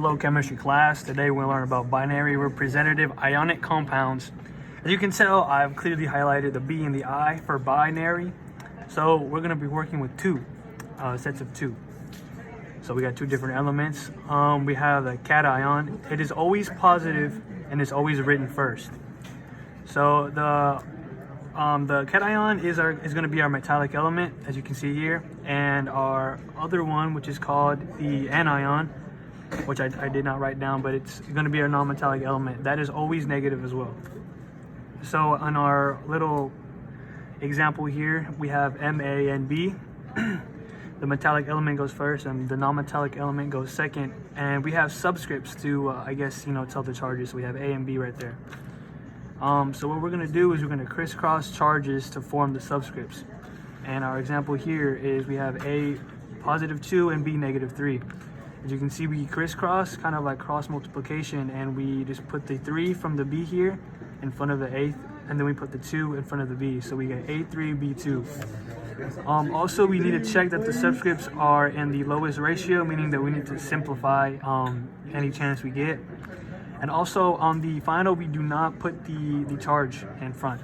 Hello chemistry class. Today we'll learn about binary representative ionic compounds. As you can tell, I've clearly highlighted the B and the I for binary. So we're going to be working with sets of two. So we got two different elements. We have the cation. It is always positive and it's always written first. So the cation is going to be our metallic element, as you can see here, and our other one, which is called the anion, which I did not write down, but it's going to be our non-metallic element. That is always negative as well. So on our little example here, we have Ma and B. The metallic element goes first and the non-metallic element goes second. And we have subscripts to, tell the charges. So we have A and B right there. So what we're going to do is we're going to crisscross charges to form the subscripts. And our example here is we have A +2 and B -3. As you can see, we crisscross, kind of like cross multiplication, and we just put the 3 from the B here in front of the A, and then we put the 2 in front of the B. So we get A3, B2. Also, we need to check that the subscripts are in the lowest ratio, meaning that we need to simplify any chance we get. And also on the final, we do not put the charge in front.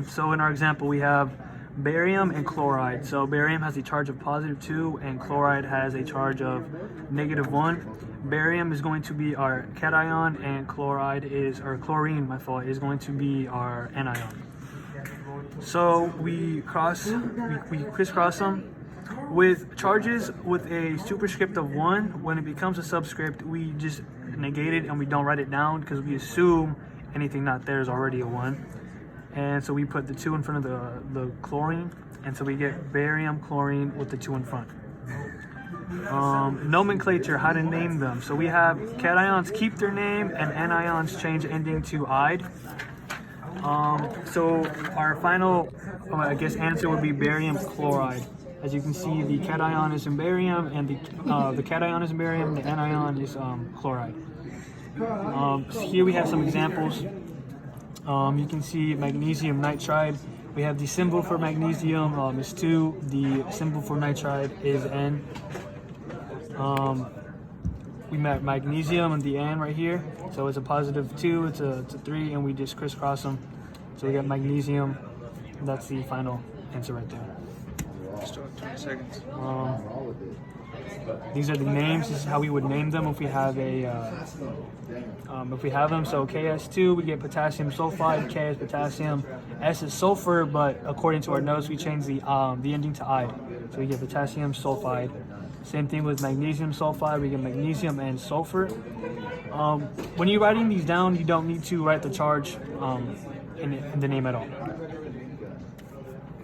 So in our example, we have barium and chloride. So barium has a charge of +2 and chloride has a charge of -1. Barium is going to be our cation and chlorine, is going to be our anion. So we crisscross them. With charges with a superscript of 1, when it becomes a subscript, we just negate it and we don't write it down because we assume anything not there is already a 1. And so we put the 2 in front of the chlorine, and so we get barium chlorine with the 2 in front. Nomenclature, how to name them. So we have cations keep their name and anions change ending to "ide." So our final, answer would be barium chloride. As you can see, the cation is in barium, and the cation is in barium, the anion is chloride. Here we have some examples. You can see magnesium nitride. We have the symbol for magnesium is 2. The symbol for nitride is N. We met magnesium and the N right here. So it's a +2, it's a 3, and we just crisscross them. So we got magnesium. And that's the final answer right there. Still have 20 seconds. These are the names. This is how we would name them if we have them. So Ks2, we get potassium sulfide. K is potassium. S is sulfur, but according to our notes, we change the ending to "ide." So we get potassium sulfide. Same thing with magnesium sulfide. We get magnesium and sulfur. When you're writing these down, you don't need to write the charge in the name at all.